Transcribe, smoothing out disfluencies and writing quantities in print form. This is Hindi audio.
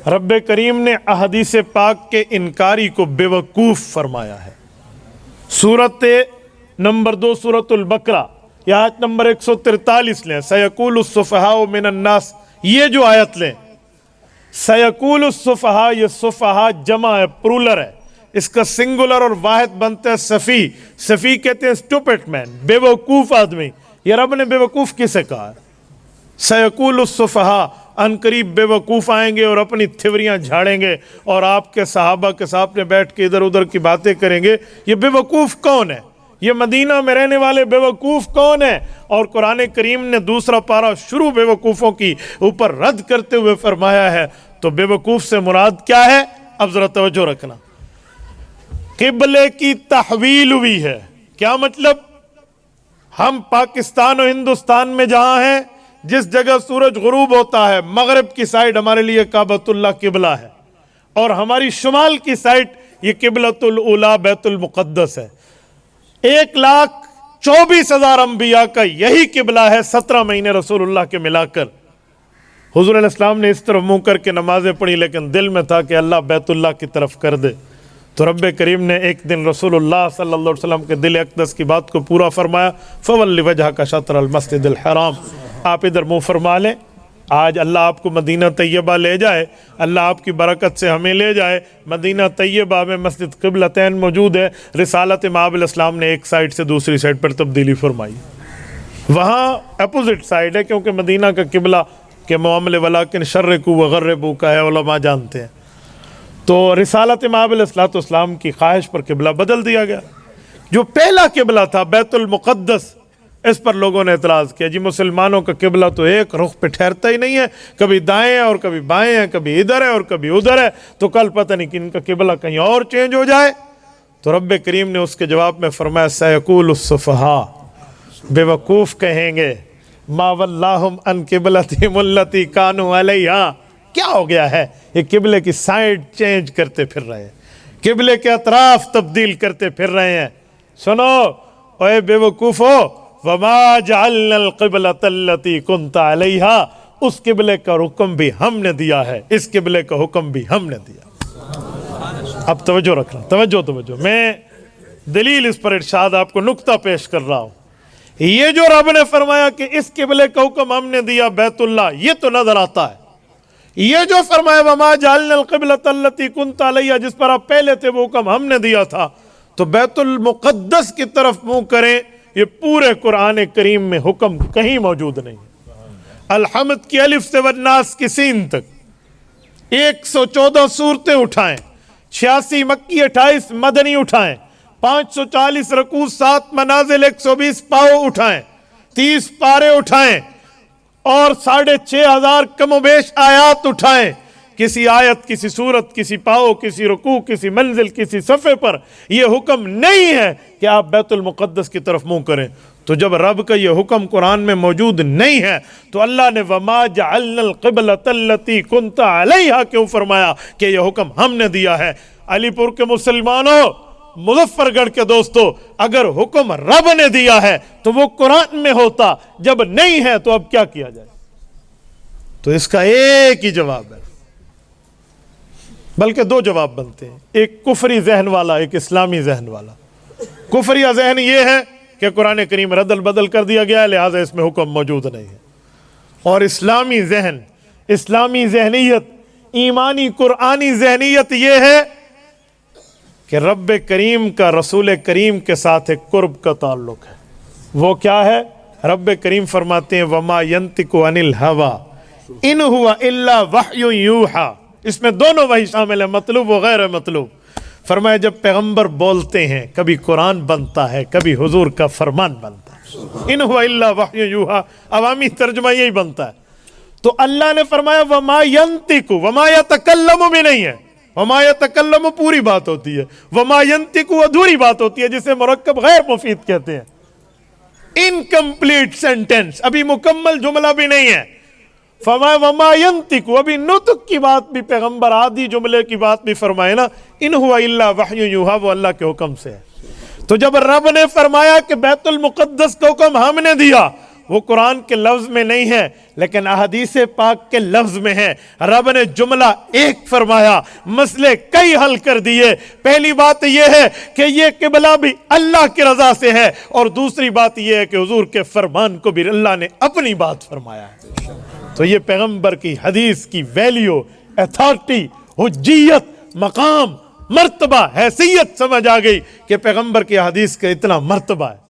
रब्बे करीम ने अहदीस पाक के इनकारी को बेवकूफ़ फरमाया है। सूरत नंबर 2 सूरतुल बकरा आयत नंबर 143 लें, सयकूलुस्सुफ़हाउ मिनन्नास, ये जो आयत लें, सयकूलुस्सुफ़हा, ये सुफ़हा जमा है, प्लूरल है, इसका सिंगुलर और वाहिद बनते हैं सफ़ी। सफ़ी कहते हैं स्टूपिड मैन, बेवकूफ़ आदमी। ये रब ने बेवकूफ़ किसे कहा? सयकूलुस्सुफ़हा, अनकरीब बेवकूफ़ आएंगे और अपनी थिवरियाँ झाड़ेंगे और आपके सहाबा के सामने बैठ के इधर उधर की बातें करेंगे। ये बेवकूफ़ कौन है? ये मदीना में रहने वाले बेवकूफ़ कौन है? और कुरान करीम ने दूसरा पारा शुरू बेवकूफ़ों की ऊपर रद्द करते हुए फरमाया है। तो बेवकूफ़ से मुराद क्या है? अब ज़रा तवज्जो रखना। किबले की तहवील हुई है, क्या मतलब? हम पाकिस्तान और हिंदुस्तान में जहाँ हैं, जिस जगह सूरज गुरूब होता है, मगरिब की साइड हमारे लिए काबतुल्लाह किबला है, और हमारी शुमाल की साइड ये किबलतुल उला बैतुल मुक़द्दस है। 1,24,000 अंबिया का यही किबला है, 17 महीने रसूलुल्लाह के मिलाकर। हुज़ूर अलैहिस्सलाम ने इस तरफ मुँह करके नमाजें पढ़ी, लेकिन दिल में था कि अल्लाह बैतुल्लाह की तरफ कर दे। तो रब्बे करीम ने एक दिन रसूलुल्लाह सल्लल्लाहु अलैहि वसल्लम के दिल अक़दस की बात को पूरा फरमाया, फ़वल्लि वजहका शत्रुल मस्जिदिल हराम, आप इधर मुँह फरमा लें। आज अल्लाह आपको मदीना तैयबा ले जाए, अल्लाह आपकी बरकत से हमें ले जाए। मदीना तैयबा में मस्जिद क़िबलतैन मौजूद है। रिसालत इमाम अलैहिस्सलाम ने एक साइड से दूसरी साइड पर तब्दीली फरमाई, वहाँ अपोजिट साइड है, क्योंकि मदीना का किबला के मामले वलाकिन शर्रिकू व गर्रिबू का है, उलमा जानते हैं। तो रिसालत इमाम अलैहिस्सलाम की ख्वाहिश पर किबला बदल दिया गया। जो पहला किबला था बैतुल मुक़द्दस, इस पर लोगों ने एतराज़ किया, जी मुसलमानों का किबला तो एक रुख पे ठहरता ही नहीं है, कभी दाएं है और कभी बाएं है, कभी इधर है और कभी उधर है, तो कल पता नहीं कि इनका किबला कहीं और चेंज हो जाए। तो रब्बे करीम ने उसके जवाब में फरमाया, सयकूलुस्सुफ़हा, बेवकूफ़ कहेंगे, मा वल्लाहुम अन क़िबलतिहिम अल्लती कानू अलैहा, क्या हो गया है, ये किबले की साइड चेंज करते फिर रहे हैं, किबले के अतराफ तब्दील करते फिर रहे हैं। सुनो ओए बेवकूफ़ो, वमा जअलनल क़िबलतल्लती कुन्ता अलैहा, उस किबले का हुक्म भी हमने दिया है, इस किबले का हुक्म भी हमने दिया। अब तवज्जो रखना, तवज्जो, मैं दलील इस पर इरशाद आपको नुक्ता पेश कर रहा हूँ। ये जो रब ने फरमाया कि इस किबले का हुक्म हमने दिया बैतुल्लाह, ये तो नजर आता है। ये जो फरमाया वमा जअलनल क़िबलतल्लती कुन्ता अलैहा, जिस पर आप पहले थे वो हुक्म हमने दिया था, तो बैतुल मुक़द्दस की तरफ मुंह करें, ये पूरे कुरान करीम में हुक्म कहीं मौजूद नहीं। अल-हम्द की अलिफ से वन्नास की सीन तक 114 सूरतें उठाएं, 86 मक्की 28 मदनी उठाएं, 540 रकू 7 मनाजिल 120 पाओ उठाएं, 30 पारे उठाएं और 6,500 कमोबेश आयात उठाएं। किसी आयत, किसी सूरत, किसी पाओ, किसी रुकू, किसी मंजिल, किसी सफ़े पर यह हुक्म नहीं है कि आप बैतुल मुक़द्दस की तरफ मुंह करें। तो जब रब का यह हुक्म कुरान में मौजूद नहीं है, तो अल्लाह ने वमा जअलनल क़िबलतल्लती कुन्ता अलैहा क्यों फरमाया कि यह हुक्म हमने दिया है। अलीपुर के मुसलमानों, मुज़फ्फरगढ़ के दोस्तों, अगर हुक्म रब ने दिया है तो वो कुरान में होता, जब नहीं है तो अब क्या किया जाए? तो इसका एक ही जवाब है, बल्कि दो जवाब बनते हैं, एक कुफरी जहन वाला, एक इस्लामी जहन वाला। कुफरिया जहन यह है कि कुरान करीम रदल बदल कर दिया गया है, लिहाजा इसमें हुक्म मौजूद नहीं है। और इस्लामी जहन, इस्लामी जहनीयत, ईमानी कुरानी जहनीयत यह है कि रब्बे करीम का रसूल करीम के साथ एक कुर्ब का ताल्लुक है। वो क्या है? रब्बे करीम फरमाते हैं वमा यंतिकु अनिल हवा इन हुआ इल्ला वह्यु यूहा। इसमें दोनों वही शामिल है, मतलूब व गैर मतलूब। फरमाया जब पैगंबर बोलते हैं, कभी कुरान बनता है, कभी हुजूर का फरमान बनता है। इन हुआ इल्ला वह्यु यूहा, अवामी तर्जुमा यही बनता है। तो अल्लाह ने फरमाया वमा यंतिकु, वमा यतकल्लमु भी नहीं है, वमा यतकल्लमु पूरी बात होती है, वमा यंतिकु अधूरी बात होती है, जिसे मुरक्कब गैर मुफीद कहते हैं, इनकम्प्लीट सेंटेंस, अभी मुकम्मल जुमला भी नहीं है। फरमाया वमा यंतिकु, अभी नुतक की बात भी, पैगंबर आदि जुमले की बात भी फरमाए ना, इन हुआ इल्ला वह्यु यूहा, वो अल्लाह के हुक्म से है। तो जब रब ने फरमाया कि बैतुल मुक़द्दस का हुक्म हमने दिया, वो कुरान के लफ्ज में नहीं है लेकिन अहदीस पाक के लफ्ज में है। रब ने जुमला एक फरमाया, मसले कई हल कर दिए। पहली बात यह है कि यह किबला भी अल्लाह की रजा से है, और दूसरी बात यह है कि हुजूर के फरमान को भी अल्लाह ने अपनी बात फरमाया है। तो ये पैगंबर की हदीस की वैल्यू, अथॉरिटी, हुज्जियत, मकाम, मर्तबा, हैसियत समझ आ गई कि पैगंबर की हदीस का इतना मर्तबा है।